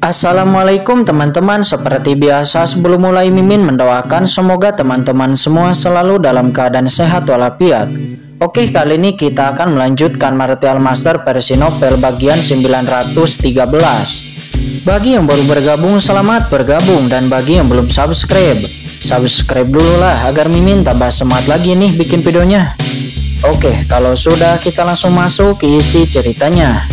Assalamualaikum teman-teman. Seperti biasa sebelum mulai Mimin mendoakan semoga teman-teman semua selalu dalam keadaan sehat walafiat. Oke, kali ini kita akan melanjutkan Martial Master versi novel bagian 913. Bagi yang baru bergabung, selamat bergabung, dan bagi yang belum subscribe dulu lah agar Mimin tambah semangat lagi nih bikin videonya. Oke, kalau sudah kita langsung masuk ke isi ceritanya.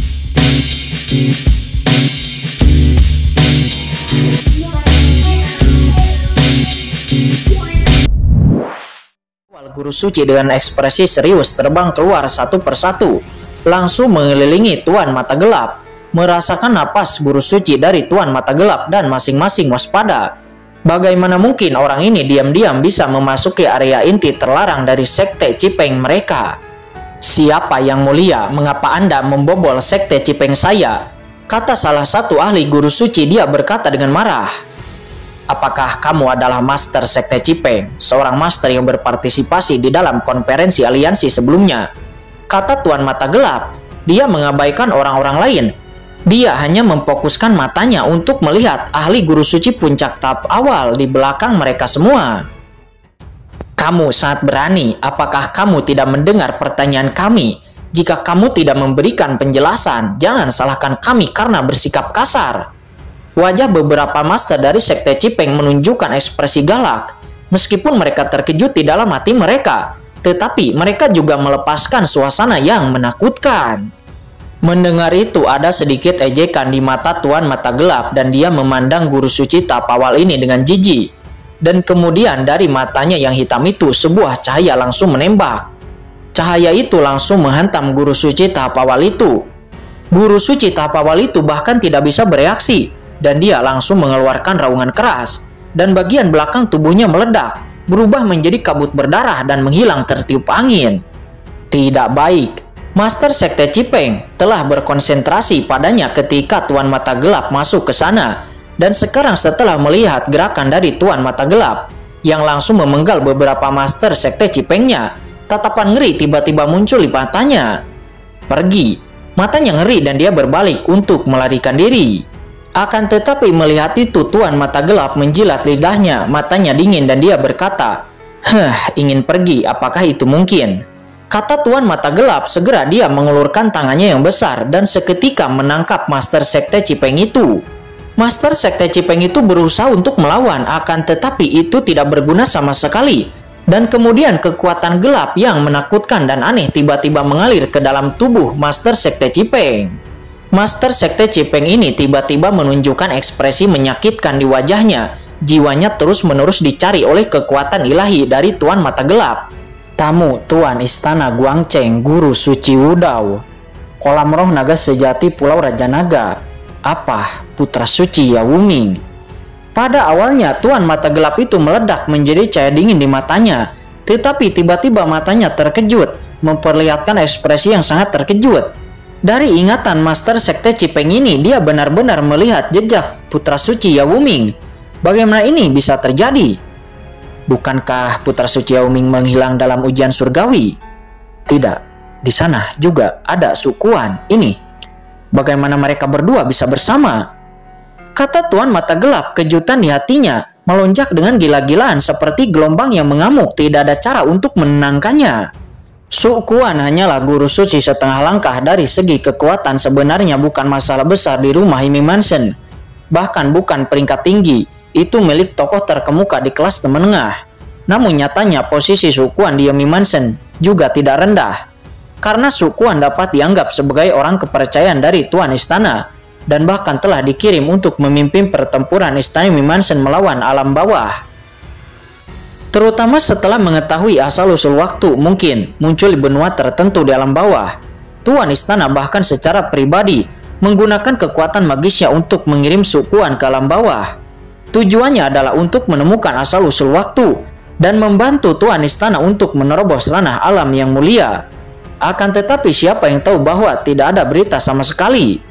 Guru suci dengan ekspresi serius terbang keluar satu persatu, langsung mengelilingi Tuan Mata Gelap. Merasakan napas guru suci dari Tuan Mata Gelap dan masing-masing waspada. Bagaimana mungkin orang ini diam-diam bisa memasuki area inti terlarang dari sekte Cipeng mereka? Siapa yang mulia, mengapa Anda membobol sekte Cipeng saya? Kata salah satu ahli guru suci. Dia berkata dengan marah. Apakah kamu adalah Master Sekte Cipeng, seorang master yang berpartisipasi di dalam konferensi aliansi sebelumnya? Kata Tuan Mata Gelap. Dia mengabaikan orang-orang lain. Dia hanya memfokuskan matanya untuk melihat ahli guru suci puncak tahap awal di belakang mereka semua. Kamu sangat berani. Apakah kamu tidak mendengar pertanyaan kami? Jika kamu tidak memberikan penjelasan, jangan salahkan kami karena bersikap kasar. Wajah beberapa master dari sekte Cipeng menunjukkan ekspresi galak. Meskipun mereka terkejut di dalam hati mereka, tetapi mereka juga melepaskan suasana yang menakutkan. Mendengar itu, ada sedikit ejekan di mata Tuan Mata Gelap dan dia memandang guru suci tahap awal ini dengan jijik. Dan kemudian dari matanya yang hitam itu sebuah cahaya langsung menembak. Cahaya itu langsung menghantam guru suci tahap awal itu. Guru suci tahap awal itu bahkan tidak bisa bereaksi. Dan dia langsung mengeluarkan raungan keras, dan bagian belakang tubuhnya meledak, berubah menjadi kabut berdarah dan menghilang tertiup angin. Tidak baik. Master Sekte Cipeng telah berkonsentrasi padanya ketika Tuan Mata Gelap masuk ke sana, dan sekarang setelah melihat gerakan dari Tuan Mata Gelap yang langsung memenggal beberapa Master Sekte Cipengnya, tatapan ngeri tiba-tiba muncul di matanya. Pergi. Matanya ngeri dan dia berbalik untuk melarikan diri. Akan tetapi melihat itu, Tuan Mata Gelap menjilat lidahnya, matanya dingin dan dia berkata, ingin pergi, apakah itu mungkin? Kata Tuan Mata Gelap. Segera dia mengulurkan tangannya yang besar dan seketika menangkap Master Sekte Cipeng itu. Master Sekte Cipeng itu berusaha untuk melawan, akan tetapi itu tidak berguna sama sekali. Dan kemudian kekuatan gelap yang menakutkan dan aneh tiba-tiba mengalir ke dalam tubuh Master Sekte Cipeng. Master Sekte Cipeng ini tiba-tiba menunjukkan ekspresi menyakitkan di wajahnya. Jiwanya terus-menerus dicari oleh kekuatan ilahi dari Tuan Mata Gelap. Tamu Tuan Istana Guangcheng, Guru Suci Wudao. Kolam roh naga sejati Pulau Raja Naga. Apa? Putra Suci Yawuming. Pada awalnya Tuan Mata Gelap itu meledak menjadi cahaya dingin di matanya. Tetapi tiba-tiba matanya terkejut, memperlihatkan ekspresi yang sangat terkejut. Dari ingatan Master Sekte Cipeng ini, dia benar-benar melihat jejak Putra Suci Yawuming. Bagaimana ini bisa terjadi? Bukankah Putra Suci Yawuming menghilang dalam ujian surgawi? Tidak, di sana juga ada sukuan ini. Bagaimana mereka berdua bisa bersama? Kata Tuan Mata Gelap. Kejutan di hatinya melonjak dengan gila-gilaan seperti gelombang yang mengamuk. Tidak ada cara untuk menenangkannya. Sukuan hanyalah guru suci setengah langkah dari segi kekuatan. Sebenarnya bukan masalah besar di rumah Imi Mansion. Bahkan bukan peringkat tinggi. Itu milik tokoh terkemuka di kelas menengah. Namun nyatanya posisi Sukuan di Imi Mansion juga tidak rendah. Karena Sukuan dapat dianggap sebagai orang kepercayaan dari Tuan Istana. Dan bahkan telah dikirim untuk memimpin pertempuran Istana Imi Mansion melawan alam bawah. Terutama setelah mengetahui asal-usul waktu mungkin muncul di benua tertentu di alam bawah. Tuan Istana bahkan secara pribadi menggunakan kekuatan magisnya untuk mengirim Sukuan ke alam bawah. Tujuannya adalah untuk menemukan asal-usul waktu dan membantu Tuan Istana untuk menerobos ranah alam yang mulia. Akan tetapi siapa yang tahu bahwa tidak ada berita sama sekali.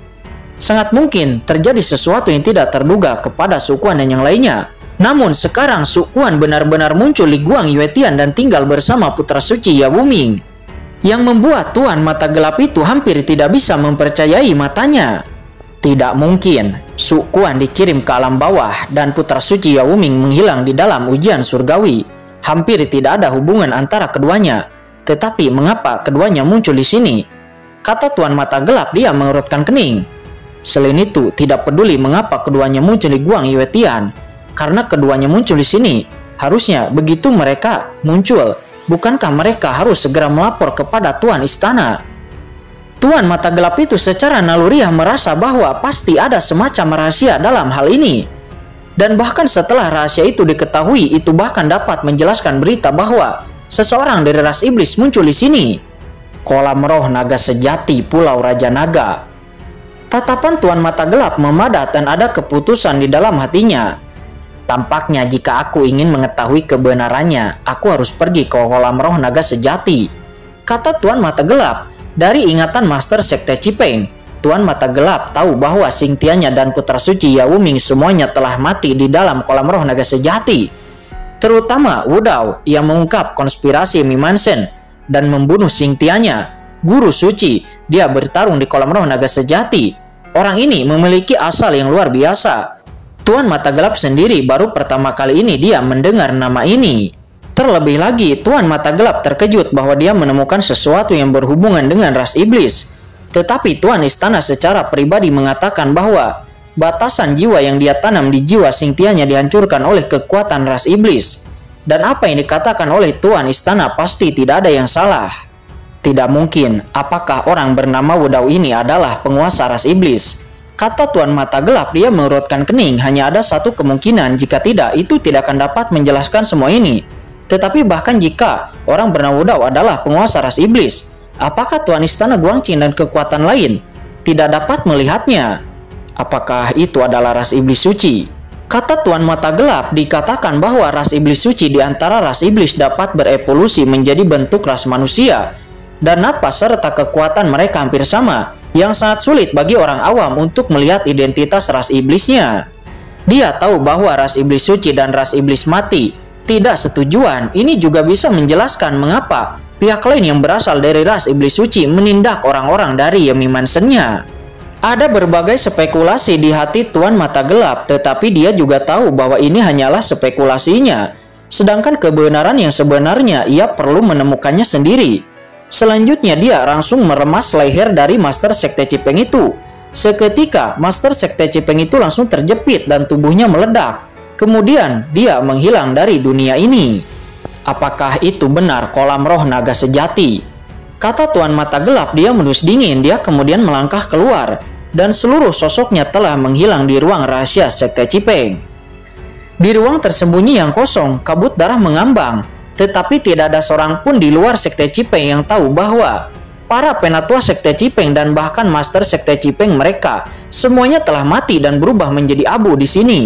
Sangat mungkin terjadi sesuatu yang tidak terduga kepada Sukuan dan yang lainnya. Namun sekarang Sukuan benar-benar muncul di Guang Yuetian dan tinggal bersama Putra Suci Yawuming. Yang membuat Tuan Mata Gelap itu hampir tidak bisa mempercayai matanya. Tidak mungkin. Su Quan dikirim ke alam bawah dan putra suci Yao Ming menghilang di dalam ujian surgawi. Hampir tidak ada hubungan antara keduanya. Tetapi mengapa keduanya muncul di sini? Kata Tuan Mata Gelap, dia mengerutkan kening. Selain itu, tidak peduli mengapa keduanya muncul di Guang Yuetian. Karena keduanya muncul di sini, harusnya begitu mereka muncul, bukankah mereka harus segera melapor kepada Tuan Istana? Tuan Mata Gelap itu secara naluriah merasa bahwa pasti ada semacam rahasia dalam hal ini. Dan bahkan setelah rahasia itu diketahui, itu bahkan dapat menjelaskan berita bahwa seseorang dari ras iblis muncul di sini. Kolam roh naga sejati Pulau Raja Naga. Tatapan Tuan Mata Gelap memadat dan ada keputusan di dalam hatinya. Tampaknya jika aku ingin mengetahui kebenarannya, aku harus pergi ke kolam roh naga sejati. Kata Tuan Mata Gelap. Dari ingatan Master Sekte Cipeng, Tuan Mata Gelap tahu bahwa Xingtianya dan putra suci Yao Ming semuanya telah mati di dalam kolam roh naga sejati. Terutama Wu Dao yang mengungkap konspirasi Mimansen dan membunuh Xingtianya, guru suci. Dia bertarung di kolam roh naga sejati. Orang ini memiliki asal yang luar biasa. Tuan Mata Gelap sendiri baru pertama kali ini dia mendengar nama ini. Terlebih lagi, Tuan Mata Gelap terkejut bahwa dia menemukan sesuatu yang berhubungan dengan ras iblis. Tetapi Tuan Istana secara pribadi mengatakan bahwa batasan jiwa yang dia tanam di jiwa Xingtianya dihancurkan oleh kekuatan ras iblis. Dan apa yang dikatakan oleh Tuan Istana pasti tidak ada yang salah. Tidak mungkin, apakah orang bernama Wu Dao ini adalah penguasa ras iblis? Kata Tuan Mata Gelap, dia mengerutkan kening. Hanya ada satu kemungkinan, jika tidak, itu tidak akan dapat menjelaskan semua ini. Tetapi bahkan jika orang bernama Wu Dao adalah penguasa ras iblis, apakah Tuan Istana Guangqing dan kekuatan lain tidak dapat melihatnya? Apakah itu adalah ras iblis suci? Kata Tuan Mata Gelap, dikatakan bahwa ras iblis suci di antara ras iblis dapat berevolusi menjadi bentuk ras manusia. Dan napas serta kekuatan mereka hampir sama, yang sangat sulit bagi orang awam untuk melihat identitas ras iblisnya. Dia tahu bahwa ras iblis suci dan ras iblis mati tidak setujuan. Ini juga bisa menjelaskan mengapa pihak lain yang berasal dari ras iblis suci menindak orang-orang dari Yemimansennya. Ada berbagai spekulasi di hati Tuan Mata Gelap, tetapi dia juga tahu bahwa ini hanyalah spekulasinya. Sedangkan kebenaran yang sebenarnya ia perlu menemukannya sendiri. Selanjutnya dia langsung meremas leher dari Master Sekte Cipeng itu. Seketika Master Sekte Cipeng itu langsung terjepit dan tubuhnya meledak. Kemudian dia menghilang dari dunia ini. Apakah itu benar kolam roh naga sejati? Kata Tuan Mata Gelap, dia menus dingin. Dia kemudian melangkah keluar dan seluruh sosoknya telah menghilang di ruang rahasia Sekte Cipeng. Di ruang tersembunyi yang kosong, kabut darah mengambang. Tetapi tidak ada seorang pun di luar Sekte Cipeng yang tahu bahwa para penatua Sekte Cipeng dan bahkan Master Sekte Cipeng mereka semuanya telah mati dan berubah menjadi abu di sini.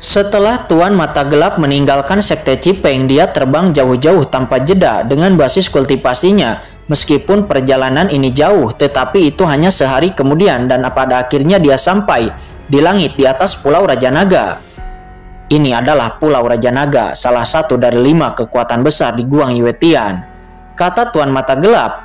Setelah Tuan Mata Gelap meninggalkan Sekte Cipeng, dia terbang jauh-jauh tanpa jeda dengan basis kultivasinya. Meskipun perjalanan ini jauh, tetapi itu hanya sehari kemudian dan pada akhirnya dia sampai di langit di atas Pulau Raja Naga. Ini adalah Pulau Raja Naga, salah satu dari 5 kekuatan besar di Guang Yuetian. Kata Tuan Mata Gelap.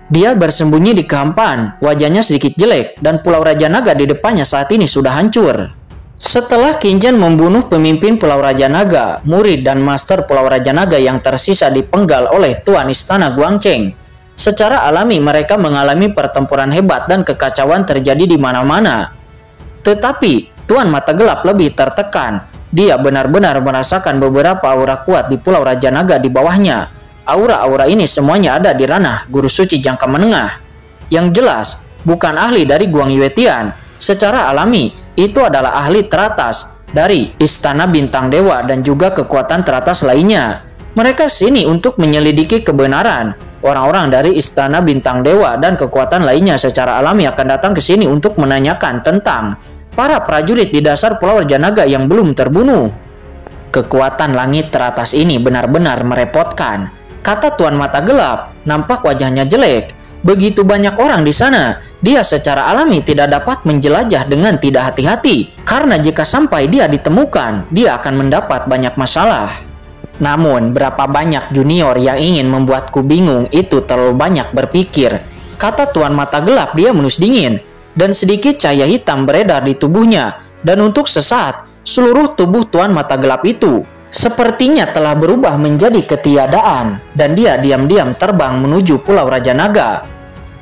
Dia bersembunyi di kehampaan, wajahnya sedikit jelek, dan Pulau Raja Naga di depannya saat ini sudah hancur. Setelah Qin Zhen membunuh pemimpin Pulau Raja Naga, murid dan master Pulau Raja Naga yang tersisa dipenggal oleh Tuan Istana Guangqing. Secara alami mereka mengalami pertempuran hebat dan kekacauan terjadi di mana-mana. Tetapi Tuan Mata Gelap lebih tertekan. Dia benar-benar merasakan beberapa aura kuat di Pulau Raja Naga di bawahnya. Aura-aura ini semuanya ada di ranah guru suci jangka menengah. Yang jelas bukan ahli dari Guang Yuetian. Secara alami itu adalah ahli teratas dari Istana Bintang Dewa dan juga kekuatan teratas lainnya. Mereka sini untuk menyelidiki kebenaran. Orang-orang dari Istana Bintang Dewa dan kekuatan lainnya secara alami akan datang ke sini untuk menanyakan tentang para prajurit di dasar Pulau Raja Naga yang belum terbunuh. Kekuatan langit teratas ini benar-benar merepotkan. Kata Tuan Mata Gelap, nampak wajahnya jelek. Begitu banyak orang di sana, dia secara alami tidak dapat menjelajah dengan tidak hati-hati. Karena jika sampai dia ditemukan, dia akan mendapat banyak masalah. Namun, berapa banyak junior yang ingin membuatku bingung itu terlalu banyak berpikir. Kata Tuan Mata Gelap, dia menus dingin. dan sedikit cahaya hitam beredar di tubuhnya, dan untuk sesaat seluruh tubuh Tuan Mata Gelap itu sepertinya telah berubah menjadi ketiadaan, dan dia diam-diam terbang menuju Pulau Raja Naga.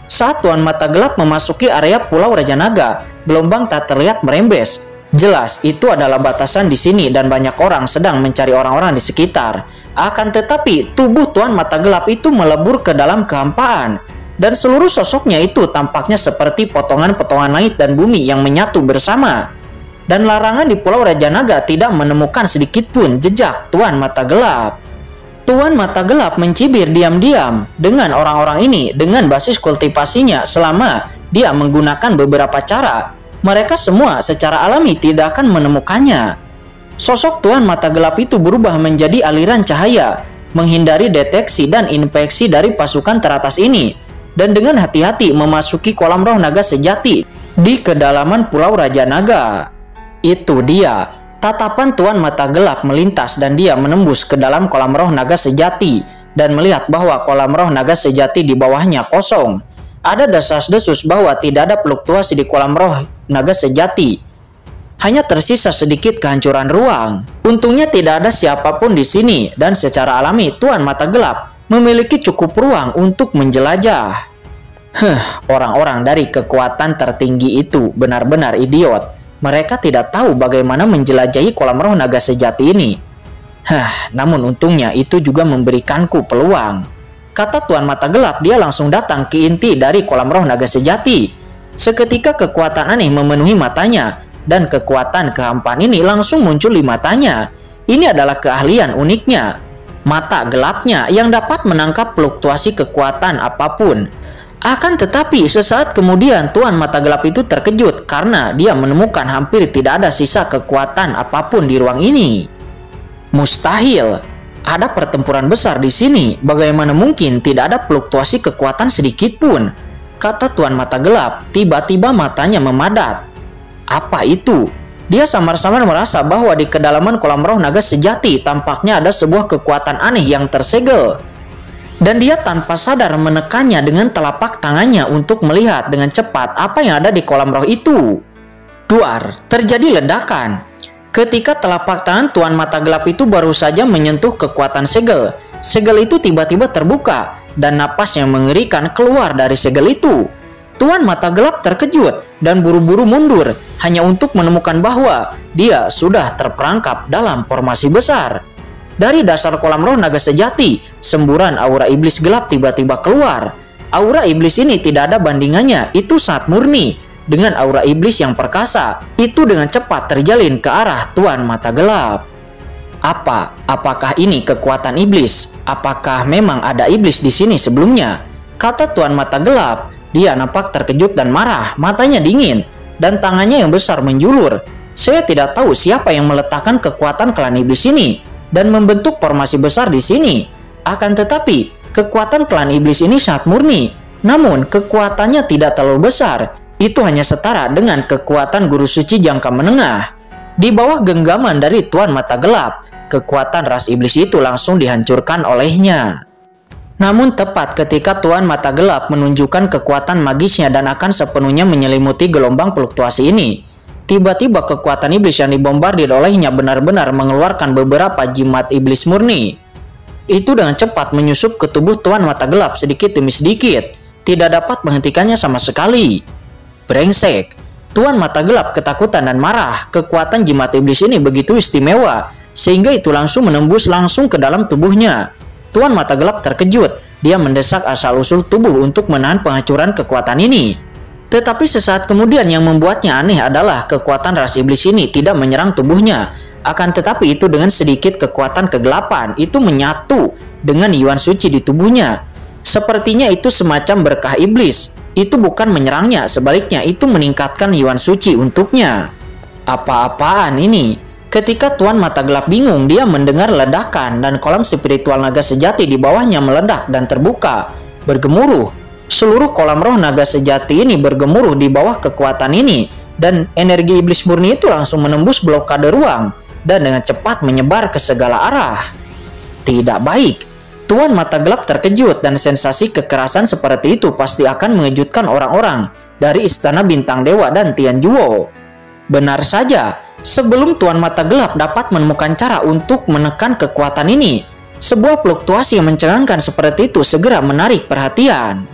Saat Tuan Mata Gelap memasuki area Pulau Raja Naga, gelombang tak terlihat merembes. Jelas itu adalah batasan di sini dan banyak orang sedang mencari orang-orang di sekitar. Akan tetapi tubuh Tuan Mata Gelap itu melebur ke dalam kehampaan, dan seluruh sosoknya itu tampaknya seperti potongan-potongan langit dan bumi yang menyatu bersama. Dan larangan di Pulau Raja Naga tidak menemukan sedikit pun jejak Tuan Mata Gelap. Tuan Mata Gelap mencibir diam-diam dengan orang-orang ini dengan basis kultivasinya selama dia menggunakan beberapa cara. Mereka semua secara alami tidak akan menemukannya. Sosok Tuan Mata Gelap itu berubah menjadi aliran cahaya, menghindari deteksi dan infeksi dari pasukan teratas ini, dan dengan hati-hati memasuki kolam roh naga sejati di kedalaman Pulau Raja Naga. Itu dia, tatapan Tuan Mata Gelap melintas dan dia menembus ke dalam kolam roh naga sejati dan melihat bahwa kolam roh naga sejati di bawahnya kosong. Ada desas-desus bahwa tidak ada fluktuasi di kolam roh naga sejati. Hanya tersisa sedikit kehancuran ruang. Untungnya tidak ada siapapun di sini dan secara alami Tuan Mata Gelap memiliki cukup ruang untuk menjelajah. Orang-orang dari kekuatan tertinggi itu benar-benar idiot. Mereka tidak tahu bagaimana menjelajahi kolam roh naga sejati ini. Namun untungnya itu juga memberikanku peluang. Kata Tuan Mata Gelap, dia langsung datang ke inti dari kolam roh naga sejati. Seketika kekuatan aneh memenuhi matanya, dan kekuatan kehampaan ini langsung muncul di matanya. Ini adalah keahlian uniknya, mata gelapnya yang dapat menangkap fluktuasi kekuatan apapun. Akan tetapi sesaat kemudian Tuan Mata Gelap itu terkejut karena dia menemukan hampir tidak ada sisa kekuatan apapun di ruang ini. Mustahil, ada pertempuran besar di sini. Bagaimana mungkin tidak ada fluktuasi kekuatan sedikit pun? Kata Tuan Mata Gelap. Tiba-tiba matanya memadat. Apa itu? Dia samar-samar merasa bahwa di kedalaman kolam roh naga sejati tampaknya ada sebuah kekuatan aneh yang tersegel. Dan dia tanpa sadar menekannya dengan telapak tangannya untuk melihat dengan cepat apa yang ada di kolam roh itu. Duar, terjadi ledakan. Ketika telapak tangan Tuan Mata Gelap itu baru saja menyentuh kekuatan segel, segel itu tiba-tiba terbuka dan napas yang mengerikan keluar dari segel itu. Tuan Mata Gelap terkejut dan buru-buru mundur hanya untuk menemukan bahwa dia sudah terperangkap dalam formasi besar. Dari dasar kolam roh naga sejati, semburan aura iblis gelap tiba-tiba keluar. Aura iblis ini tidak ada bandingannya, itu sangat murni. Dengan aura iblis yang perkasa, itu dengan cepat terjalin ke arah Tuan Mata Gelap. Apakah ini kekuatan iblis? Apakah memang ada iblis di sini sebelumnya? Kata Tuan Mata Gelap. Dia nampak terkejut dan marah, matanya dingin, dan tangannya yang besar menjulur. Saya tidak tahu siapa yang meletakkan kekuatan klan iblis ini dan membentuk formasi besar di sini. Akan tetapi, kekuatan klan iblis ini sangat murni. Namun, kekuatannya tidak terlalu besar. Itu hanya setara dengan kekuatan guru suci jangka menengah. Di bawah genggaman dari Tuan Mata Gelap, kekuatan ras iblis itu langsung dihancurkan olehnya. Namun tepat ketika Tuan Mata Gelap menunjukkan kekuatan magisnya dan akan sepenuhnya menyelimuti gelombang fluktuasi ini, tiba-tiba kekuatan iblis yang dibombardir olehnya benar-benar mengeluarkan beberapa jimat iblis murni. Itu dengan cepat menyusup ke tubuh Tuan Mata Gelap sedikit demi sedikit, tidak dapat menghentikannya sama sekali. Brengsek! Tuan Mata Gelap ketakutan dan marah. Kekuatan jimat iblis ini begitu istimewa, sehingga itu langsung menembus langsung ke dalam tubuhnya. Tuan Mata Gelap terkejut. Dia mendesak asal-usul tubuh untuk menahan penghancuran kekuatan ini. Tetapi sesaat kemudian yang membuatnya aneh adalah kekuatan ras iblis ini tidak menyerang tubuhnya. Akan tetapi itu dengan sedikit kekuatan kegelapan itu menyatu dengan yuan suci di tubuhnya. Sepertinya itu semacam berkah iblis. Itu bukan menyerangnya, sebaliknya itu meningkatkan yuan suci untuknya. Apa-apaan ini? Ketika Tuan Mata Gelap bingung, dia mendengar ledakan dan kolam spiritual naga sejati di bawahnya meledak dan terbuka, bergemuruh. Seluruh kolam roh naga sejati ini bergemuruh di bawah kekuatan ini, dan energi iblis murni itu langsung menembus blokade ruang dan dengan cepat menyebar ke segala arah. Tidak baik. Tuan Mata Gelap terkejut dan sensasi kekerasan seperti itu pasti akan mengejutkan orang-orang dari Istana Bintang Dewa dan Tianjuo. Benar saja, sebelum Tuan Mata Gelap dapat menemukan cara untuk menekan kekuatan ini, sebuah fluktuasi yang mencengangkan seperti itu segera menarik perhatian.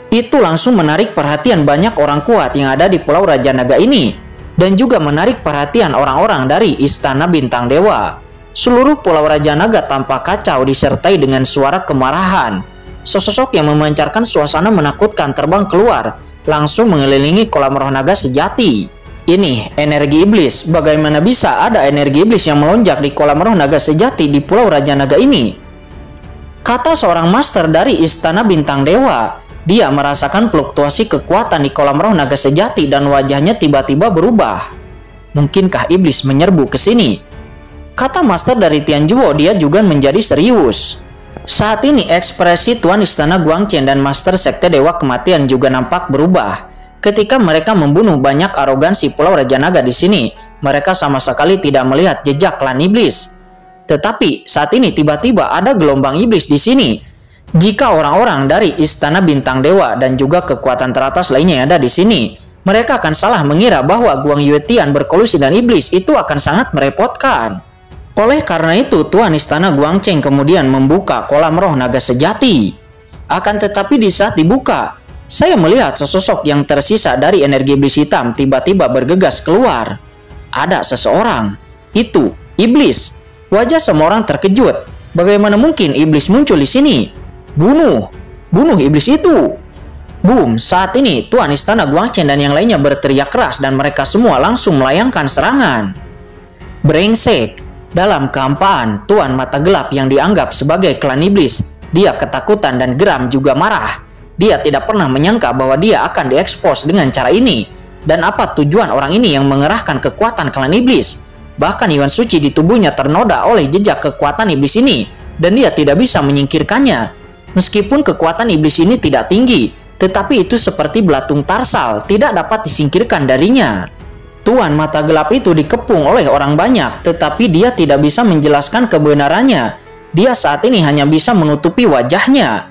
Itu langsung menarik perhatian banyak orang kuat yang ada di Pulau Raja Naga ini, dan juga menarik perhatian orang-orang dari Istana Bintang Dewa. Seluruh Pulau Raja Naga tampak kacau disertai dengan suara kemarahan. Sosok yang memancarkan suasana menakutkan terbang keluar, langsung mengelilingi kolam roh naga sejati. Ini energi iblis. Bagaimana bisa ada energi iblis yang melonjak di kolam roh naga sejati di Pulau Raja Naga ini? Kata seorang master dari Istana Bintang Dewa. Dia merasakan fluktuasi kekuatan di kolam roh naga sejati dan wajahnya tiba-tiba berubah. Mungkinkah iblis menyerbu ke sini? Kata master dari Tianjuo, dia juga menjadi serius. Saat ini ekspresi Tuan Istana Guangchen dan Master Sekte Dewa Kematian juga nampak berubah. Ketika mereka membunuh banyak arogansi Pulau Raja Naga di sini, mereka sama sekali tidak melihat jejak klan iblis. Tetapi saat ini tiba-tiba ada gelombang iblis di sini. Jika orang-orang dari Istana Bintang Dewa dan juga kekuatan teratas lainnya yang ada di sini, mereka akan salah mengira bahwa Guang Yuetian berkolusi dengan iblis, itu akan sangat merepotkan. Oleh karena itu, Tuan Istana Guangchen kemudian membuka kolam roh naga sejati. Akan tetapi di saat dibuka, saya melihat sesosok yang tersisa dari energi iblis hitam tiba-tiba bergegas keluar. Ada seseorang. Itu iblis. Wajah semua orang terkejut. Bagaimana mungkin iblis muncul di sini? Bunuh iblis itu. Boom, saat ini Tuan Istana Guangchen dan yang lainnya berteriak keras dan mereka semua langsung melayangkan serangan. Brengsek. Dalam kehampaan, Tuan Mata Gelap yang dianggap sebagai klan iblis, dia ketakutan dan geram juga marah. Dia tidak pernah menyangka bahwa dia akan diekspos dengan cara ini. Dan apa tujuan orang ini yang mengerahkan kekuatan klan iblis? Bahkan Yuan Suci di tubuhnya ternoda oleh jejak kekuatan iblis ini, dan dia tidak bisa menyingkirkannya. Meskipun kekuatan iblis ini tidak tinggi, tetapi itu seperti belatung tarsal, tidak dapat disingkirkan darinya. Tuan Mata Gelap itu dikepung oleh orang banyak, tetapi dia tidak bisa menjelaskan kebenarannya. Dia saat ini hanya bisa menutupi wajahnya.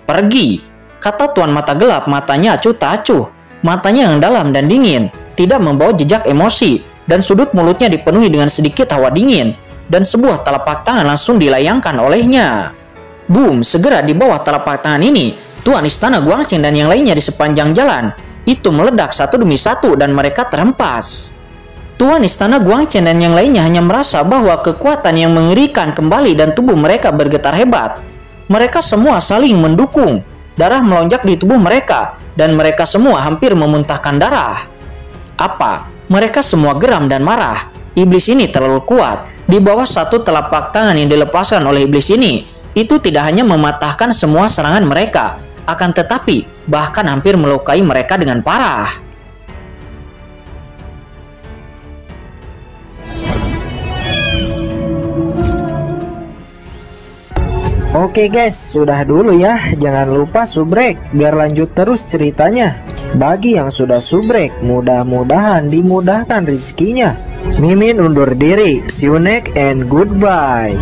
Pergi, kata Tuan Mata Gelap, matanya acuh tak acuh. Matanya yang dalam dan dingin, tidak membawa jejak emosi, dan sudut mulutnya dipenuhi dengan sedikit hawa dingin, dan sebuah telapak tangan langsung dilayangkan olehnya. Boom, segera di bawah telapak tangan ini, Tuan Istana Guangchen dan yang lainnya di sepanjang jalan itu meledak satu demi satu dan mereka terhempas. Tuan Istana Guangchen dan yang lainnya hanya merasa bahwa kekuatan yang mengerikan kembali dan tubuh mereka bergetar hebat. Mereka semua saling mendukung. Darah melonjak di tubuh mereka dan mereka semua hampir memuntahkan darah. Apa? Mereka semua geram dan marah. Iblis ini terlalu kuat. Di bawah satu telapak tangan yang dilepaskan oleh iblis ini, itu tidak hanya mematahkan semua serangan mereka, akan tetapi bahkan hampir melukai mereka dengan parah. Oke guys, sudah dulu ya. Jangan lupa subrek biar lanjut terus ceritanya. Bagi yang sudah subrek, mudah-mudahan dimudahkan rezekinya. Mimin undur diri. See you next and goodbye.